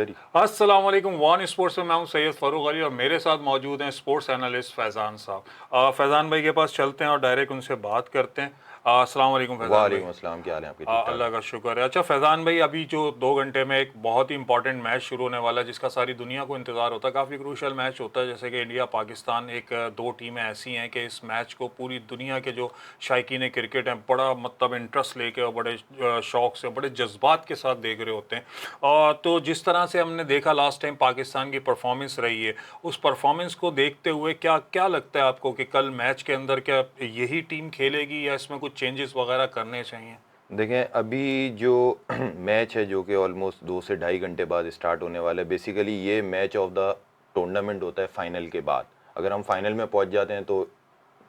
अस्सलाम वालेकुम। One sports में मैं हूं सैयद फ़ारूक अली और मेरे साथ मौजूद हैं स्पोर्ट्स एनालिस्ट फैज़ान साहब। फैज़ान भाई के पास चलते हैं और डायरेक्ट उनसे बात करते हैं। अस्सलाम वालेकुम फैज़ान भाई। वालेकुम अस्सलाम, क्या हाल है आपके? ठीक ठाक। अल्लाह का शुक्र है। अच्छा फैज़ान भाई, अभी जो 2 घंटे में एक बहुत ही इंपॉर्टेंट मैच शुरू होने वाला है जिसका सारी दुनिया को इंतज़ार होता है। काफ़ी क्रूशल मैच होता है, जैसे कि इंडिया पाकिस्तान, एक दो टीमें ऐसी हैं कि इस मैच को पूरी दुनिया के जो शायकीन क्रिकेट हैं बड़ा मतलब इंटरेस्ट लेके और बड़े शौक से, बड़े जज्बात के साथ देख रहे होते हैं। तो जिस तरह से हमने देखा लास्ट टाइम पाकिस्तान की परफॉर्मेंस रही है, उस परफॉर्मेंस को देखते हुए क्या क्या लगता है आपको कि कल मैच के अंदर क्या यही टीम खेलेगी या इसमें कुछ चेंजेस वगैरह करने चाहिए? देखें, अभी जो मैच है जो कि ऑलमोस्ट 2 से ढाई घंटे बाद स्टार्ट होने वाला है। बेसिकली ये मैच ऑफ द टूर्नामेंट होता है फाइनल के बाद। अगर हम फाइनल में पहुंच जाते हैं तो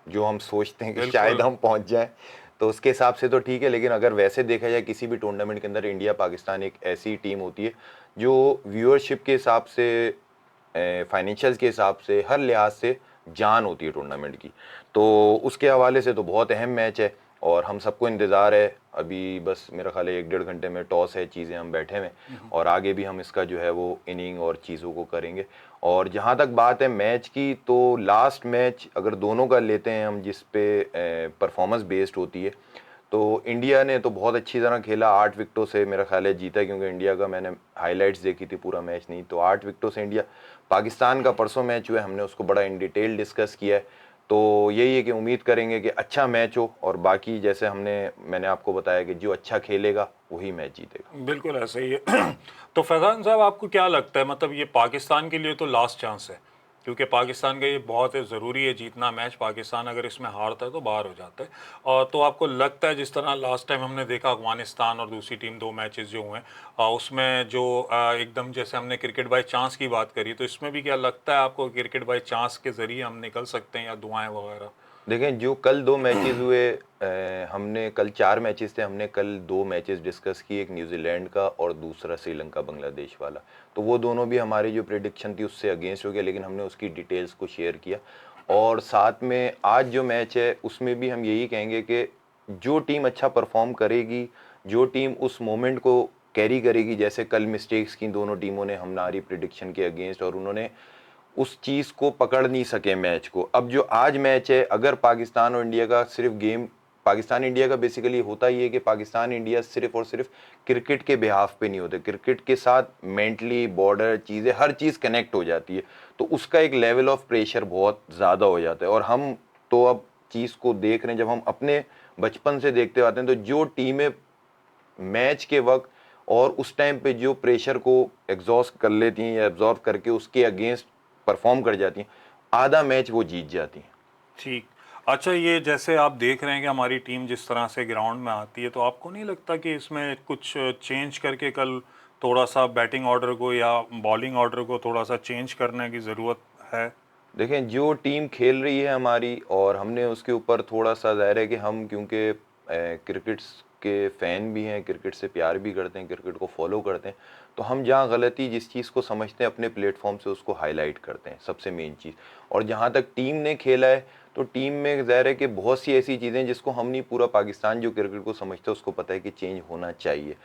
जो हम सोचते हैं कि शायद बिल्कुल। हम पहुंच जाएं, तो उसके हिसाब से तो ठीक है। लेकिन अगर वैसे देखा जाए किसी भी टूर्नामेंट के अंदर, इंडिया पाकिस्तान एक ऐसी टीम होती है जो व्यूअरशिप के हिसाब से, फाइनेंशियल के हिसाब से, हर लिहाज से जान होती है टूर्नामेंट की। तो उसके हवाले से तो बहुत अहम मैच है और हम सबको इंतज़ार है। अभी बस मेरा ख्याल है 1 डेढ़ घंटे में टॉस है, चीज़ें हम बैठे हुए हैं और आगे भी हम इसका जो है वो इनिंग और चीज़ों को करेंगे। और जहाँ तक बात है मैच की, तो लास्ट मैच अगर दोनों का लेते हैं हम, जिस पे परफॉर्मेंस बेस्ड होती है, तो इंडिया ने तो बहुत अच्छी तरह खेला। 8 विकेटों से मेरा ख्याल है जीता, क्योंकि इंडिया का मैंने हाइलाइट्स देखी थी, पूरा मैच नहीं। तो 8 विकेटों से इंडिया, पाकिस्तान का परसों मैच हुआ है, हमने उसको बड़ा इन डिटेल डिस्कस किया है। तो यही है कि उम्मीद करेंगे कि अच्छा मैच हो और बाकी जैसे मैंने आपको बताया कि जो अच्छा खेलेगा वही मैच जीतेगा। बिल्कुल ऐसा ही है। तो फैज़ान साहब, आपको क्या लगता है, मतलब ये पाकिस्तान के लिए तो लास्ट चांस है, क्योंकि पाकिस्तान का ये बहुत ज़रूरी है जीतना मैच। पाकिस्तान अगर इसमें हारता है तो बाहर हो जाता है। और तो आपको लगता है जिस तरह लास्ट टाइम हमने देखा अफगानिस्तान और दूसरी टीम, दो मैचेस जो हुए उसमें जो एकदम जैसे हमने क्रिकेट बाय चांस की बात करी, तो इसमें भी क्या लगता है आपको क्रिकेट बाय चांस के ज़रिए हम निकल सकते हैं या दुआएं वगैरह? देखें, जो कल 2 मैचेस हुए, हमने कल 4 मैचेस थे, हमने कल 2 मैचेस डिस्कस किए, एक न्यूजीलैंड का और दूसरा श्रीलंका बांग्लादेश वाला। तो वो दोनों भी हमारी जो प्रिडिक्शन थी उससे अगेंस्ट हो गया, लेकिन हमने उसकी डिटेल्स को शेयर किया। और साथ में आज जो मैच है उसमें भी हम यही कहेंगे कि जो टीम अच्छा परफॉर्म करेगी, जो टीम उस मोमेंट को कैरी करेगी, जैसे कल मिस्टेक्स की दोनों टीमों ने हमारी प्रिडिक्शन के अगेंस्ट, और उन्होंने उस चीज़ को पकड़ नहीं सके मैच को। अब जो आज मैच है, अगर पाकिस्तान और इंडिया का सिर्फ गेम, पाकिस्तान इंडिया का बेसिकली होता ही है कि पाकिस्तान इंडिया सिर्फ और सिर्फ क्रिकेट के बिहाफ पे नहीं होते, क्रिकेट के साथ मेंटली बॉर्डर चीज़ें, हर चीज़ कनेक्ट हो जाती है। तो उसका एक लेवल ऑफ प्रेशर बहुत ज़्यादा हो जाता है। और हम तो अब चीज़ को देख रहे हैं, जब हम अपने बचपन से देखते आते हैं, तो जो टीमें मैच के वक्त और उस टाइम पे जो प्रेशर को एग्जॉस्ट कर लेती हैं या एब्जॉर्व करके उसके अगेंस्ट परफॉर्म कर जाती हैं, आधा मैच वो जीत जाती हैं। ठीक। अच्छा, ये जैसे आप देख रहे हैं कि हमारी टीम जिस तरह से ग्राउंड में आती है, तो आपको नहीं लगता कि इसमें कुछ चेंज करके कल थोड़ा सा बैटिंग ऑर्डर को या बॉलिंग ऑर्डर को थोड़ा सा चेंज करने की ज़रूरत है? देखें, जो टीम खेल रही है हमारी, और हमने उसके ऊपर थोड़ा सा, ज़ाहिर है कि हम क्योंकि क्रिकेट के फ़ैन भी हैं, क्रिकेट से प्यार भी करते हैं, क्रिकेट को फॉलो करते हैं, तो हम जहाँ गलती जिस चीज़ को समझते हैं अपने प्लेटफॉर्म से उसको हाईलाइट करते हैं, सबसे मेन चीज़। और जहाँ तक टीम ने खेला है, तो टीम में ज़ाहिर है कि बहुत सी ऐसी चीज़ें जिसको हम नहीं, पूरा पाकिस्तान जो क्रिकेट को समझता है उसको पता है कि चेंज होना चाहिए।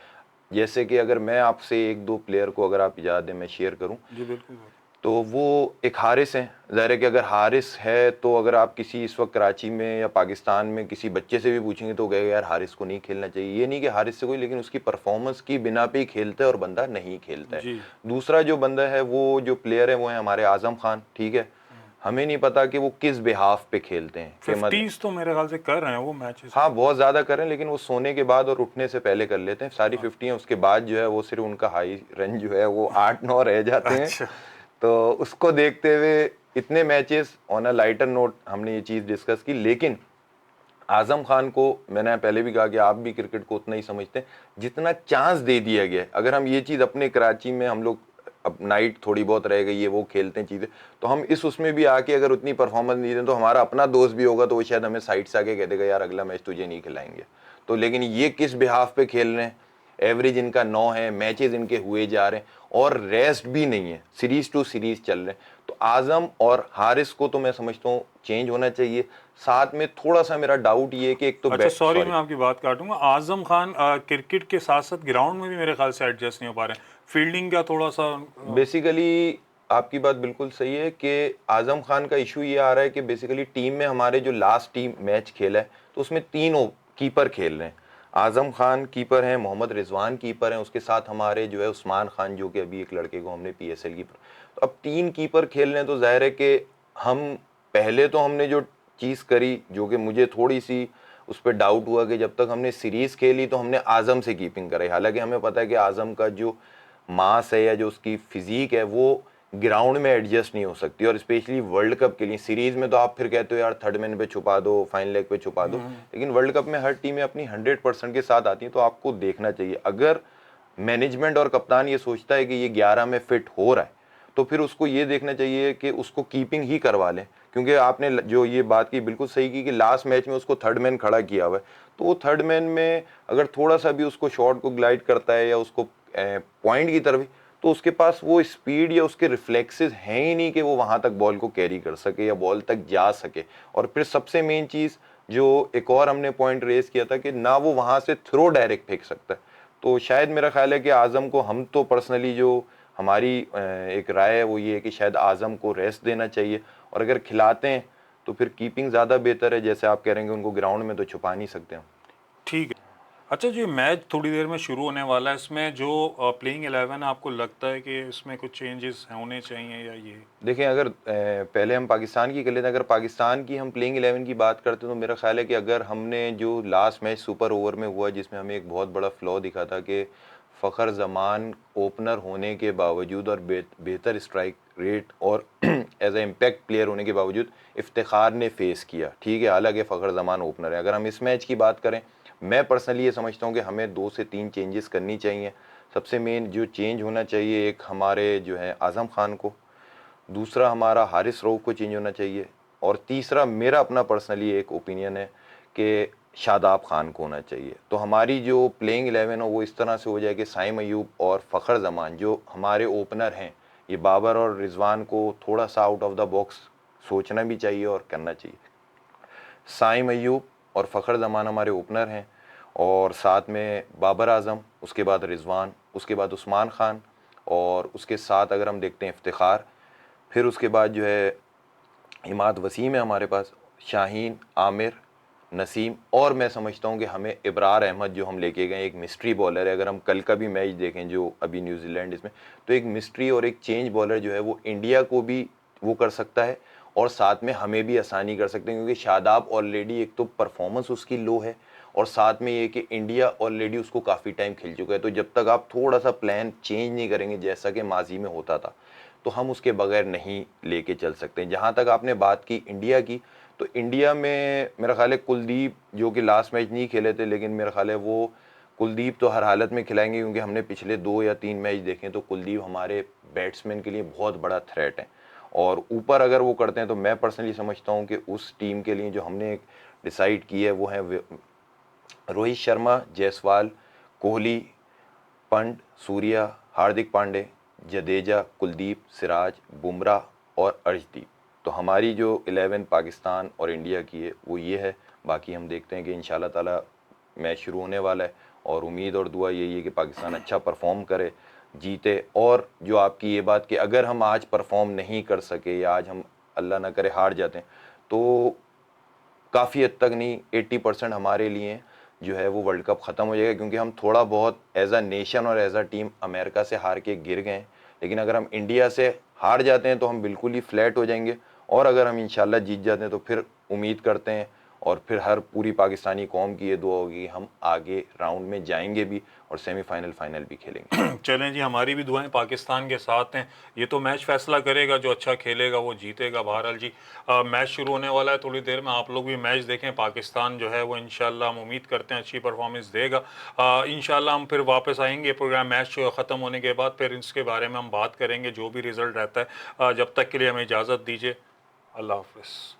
जैसे कि अगर मैं आपसे एक दो प्लेयर को, अगर आप इजाज़त दें, मैं शेयर करूँ, जी बिल्कुल बिल्कुल। तो वो एक हारिस हैं। ज़ाहिर है कि अगर हारिस है, तो अगर आप किसी इस वक्त कराची में या पाकिस्तान में किसी बच्चे से भी पूछेंगे तो कहेगा यार हारिस को नहीं खेलना चाहिए। ये नहीं कि हारिस से कोई, लेकिन उसकी परफॉर्मेंस की बिना पे ही खेलता है और बंदा नहीं खेलता है। जी। दूसरा जो बंदा है, वो जो प्लेयर है, वो है हमारे आज़म खान। ठीक है, हमें नहीं पता कि वो किस बिहाफ पे खेलते हैं, कि मतलब, 50s तो मेरे ख्याल से कर रहे हैं वो मैचेस हाँ में। बहुत ज़्यादा करें, लेकिन वो सोने के बाद और उठने से पहले कर लेते हैं सारी हाँ। 50 हैं। उसके बाद जो है वो सिर्फ उनका हाई रन जो है वो 8-9 रह जाते हैं। अच्छा। तो उसको देखते हुए इतने matches, on a lighter note हमने ये चीज़ डिस्कस की। लेकिन आजम खान को मैंने पहले भी कहा कि आप भी क्रिकेट को उतना ही समझते हैं जितना चांस दे दिया गया है। अगर हम ये चीज़ अपने कराची में, हम लोग अब नाइट थोड़ी बहुत रह गई है, वो खेलते हैं चीज़ें, तो हम इस उसमें भी आके अगर उतनी परफॉर्मेंस नहीं दें, तो हमारा अपना दोस्त भी होगा तो वो शायद हमें साइड से आके कह देगा यार अगला मैच तुझे नहीं खिलाएंगे। तो लेकिन ये किस बिहाफ पे खेल रहे हैं, एवरेज इनका 9 है, मैचेस इनके हुए जा रहे हैं और रेस्ट भी नहीं है, सीरीज टू सीरीज चल रहे हैं। तो आजम और हारिस को तो मैं समझता हूँ चेंज होना चाहिए। साथ में थोड़ा सा मेरा डाउट ये है कि एक तो अच्छा सॉरी, सॉरी, मैं आपकी बात काटूंगा। आजम खान क्रिकेट के साथ साथ ग्राउंड में भी मेरे ख्याल से एडजस्ट नहीं हो पा रहे हैं। फील्डिंग का थोड़ा सा बेसिकली आपकी बात बिल्कुल सही है कि आजम खान का इशू ये आ रहा है कि बेसिकली टीम में हमारे जो लास्ट टीम मैच खेला है तो उसमें तीनों कीपर खेल रहे हैं। आजम खान कीपर हैं, मोहम्मद रिजवान कीपर हैं, उसके साथ हमारे जो है उस्मान खान जो कि अभी एक लड़के को हमने पीएसएल की, तो अब तीन कीपर खेल रहे हैं तो जाहिर है कि हम पहले तो हमने जो चीज़ करी जो कि मुझे थोड़ी सी उस पर डाउट हुआ कि जब तक हमने सीरीज़ खेली तो हमने आज़म से कीपिंग कराई, हालांकि हमें पता है कि आज़म का जो मास है या जो उसकी फिजिक है वो ग्राउंड में एडजस्ट नहीं हो सकती, और स्पेशली वर्ल्ड कप के लिए सीरीज़ में तो आप फिर कहते हो यार थर्ड मैन पे छुपा दो, फाइनल लेग पे छुपा दो, लेकिन वर्ल्ड कप में हर टीमें अपनी 100% के साथ आती हैं, तो आपको देखना चाहिए अगर मैनेजमेंट और कप्तान ये सोचता है कि ये 11 में फिट हो रहा है तो फिर उसको ये देखना चाहिए कि उसको कीपिंग ही करवा लें, क्योंकि आपने जो ये बात की बिल्कुल सही की कि लास्ट मैच में उसको थर्ड मैन खड़ा किया हुआ है, तो वो थर्ड मैन में अगर थोड़ा सा भी उसको शॉट को ग्लाइड करता है या उसको पॉइंट की तरफ, तो उसके पास वो स्पीड या उसके रिफ्लेक्सेस हैं ही नहीं कि वो वहां तक बॉल को कैरी कर सके या बॉल तक जा सके। और फिर सबसे मेन चीज़ जो एक और हमने पॉइंट रेज किया था कि ना वो वहां से थ्रो डायरेक्ट फेंक सकता है, तो शायद मेरा ख्याल है कि आज़म को, हम तो पर्सनली जो हमारी एक राय है वो ये है कि शायद आज़म को रेस्ट देना चाहिए, और अगर खिलाते हैं तो फिर कीपिंग ज़्यादा बेहतर है, जैसे आप कह रहे हैं कि उनको ग्राउंड में तो छुपा नहीं सकते हम। ठीक है। अच्छा जी, मैच थोड़ी देर में शुरू होने वाला है, इसमें जो प्लेइंग 11 आपको लगता है कि इसमें कुछ चेंजेस होने चाहिए या ये? देखें अगर पहले हम पाकिस्तान की कर लेते हैं, अगर पाकिस्तान की हम प्लेइंग 11 की बात करते हैं तो मेरा ख्याल है कि अगर हमने जो लास्ट मैच सुपर ओवर में हुआ जिसमें हमें एक बहुत बड़ा फ्लॉ दिखा था कि फ़खर जमान ओपनर होने के बावजूद और बेहतर स्ट्राइक रेट और एज ए इम्पैक्ट प्लेयर होने के बावजूद इफ्तिखार ने फेस किया, ठीक है, हालांकि फ़खर जमान ओपनर है। अगर हम इस मैच की बात करें, मैं पर्सनली ये समझता हूँ कि हमें 2 से 3 चेंजेस करनी चाहिए। सबसे मेन जो चेंज होना चाहिए, एक हमारे जो है आज़म खान को, दूसरा हमारा हारिस रऊफ़ को चेंज होना चाहिए, और तीसरा मेरा अपना पर्सनली एक ओपिनियन है कि शादाब खान को होना चाहिए। तो हमारी जो प्लेइंग 11 हो वो इस तरह से हो जाए कि साइम अयूब और फ़खर जमान जो हमारे ओपनर हैं, ये बाबर और रिजवान को थोड़ा सा आउट ऑफ द बॉक्स सोचना भी चाहिए और करना चाहिए। साइम अयूब और फ़खर जमान हमारे ओपनर हैं, और साथ में बाबर आज़म, उसके बाद रिजवान, उसके बाद उस्मान खान, और उसके साथ अगर हम देखते हैं इफ्तिखार, फिर उसके बाद जो है इमाद वसीम है हमारे पास, शाहीन, आमिर, नसीम, और मैं समझता हूँ कि हमें इब्रार अहमद जो हम लेके गए एक मिस्ट्री बॉलर है। अगर हम कल का भी मैच देखें जो अभी न्यूजीलैंड इसमें, तो एक मिस्ट्री और एक चेंज बॉलर जो है वो इंडिया को भी वो कर सकता है और साथ में हमें भी आसानी कर सकते हैं, क्योंकि शादाब ऑलरेडी एक तो परफॉर्मेंस उसकी लो है और साथ में ये कि इंडिया ऑलरेडी उसको काफ़ी टाइम खेल चुका है। तो जब तक आप थोड़ा सा प्लान चेंज नहीं करेंगे जैसा कि माजी में होता था, तो हम उसके बगैर नहीं लेके चल सकते। जहाँ तक आपने बात की इंडिया की, तो इंडिया में मेरा ख्याल है कुलदीप जो कि लास्ट मैच नहीं खेले थे, लेकिन मेरा ख्याल है वो कुलदीप तो हर हालत में खिलाएंगे, क्योंकि हमने पिछले 2 या 3 मैच देखे तो कुलदीप हमारे बैट्समैन के लिए बहुत बड़ा थ्रेट है। और ऊपर अगर वो करते हैं तो मैं पर्सनली समझता हूँ कि उस टीम के लिए जो हमने डिसाइड की है वो है रोहित शर्मा, जायसवाल, कोहली, पंत, सूर्या, हार्दिक पांडे, जडेजा, कुलदीप, सिराज, बुमराह और अर्शदीप। तो हमारी जो 11 पाकिस्तान और इंडिया की है वो ये है। बाकी हम देखते हैं कि इंशाल्लाह ताला मैच शुरू होने वाला है, और उम्मीद और दुआ यही है कि पाकिस्तान अच्छा परफॉर्म करे, जीते। और जो आपकी ये बात कि अगर हम आज परफॉर्म नहीं कर सके या आज हम अल्लाह ना करे हार जाते हैं, तो काफ़ी हद तक नहीं 80% हमारे लिए जो है वो वर्ल्ड कप ख़त्म हो जाएगा, क्योंकि हम थोड़ा बहुत एज अ नेशन और एज अ टीम अमेरिका से हार के गिर गए हैं। लेकिन अगर हम इंडिया से हार जाते हैं तो हम बिल्कुल ही फ्लैट हो जाएंगे, और अगर हम इंशाल्लाह जीत जाते हैं तो फिर उम्मीद करते हैं और फिर हर पूरी पाकिस्तानी कौम की ये दुआ होगी कि हम आगे राउंड में जाएंगे भी और सेमीफाइनल फाइनल भी खेलेंगे। चलें जी, हमारी भी दुआएं पाकिस्तान के साथ हैं। ये तो मैच फैसला करेगा, जो अच्छा खेलेगा वो जीतेगा। बहरहाल जी, मैच शुरू होने वाला है थोड़ी देर में, आप लोग भी मैच देखें। पाकिस्तान जो है वो इंशाल्लाह हम उम्मीद करते हैं अच्छी परफॉर्मेंस देगा। इंशाल्लाह हम फिर वापस आएंगे प्रोग्राम मैच ख़त्म होने के बाद, फिर इसके बारे में हम बात करेंगे जो भी रिज़ल्ट रहता है। जब तक के लिए हमें इजाज़त दीजिए, अल्लाह हाफ़िज़।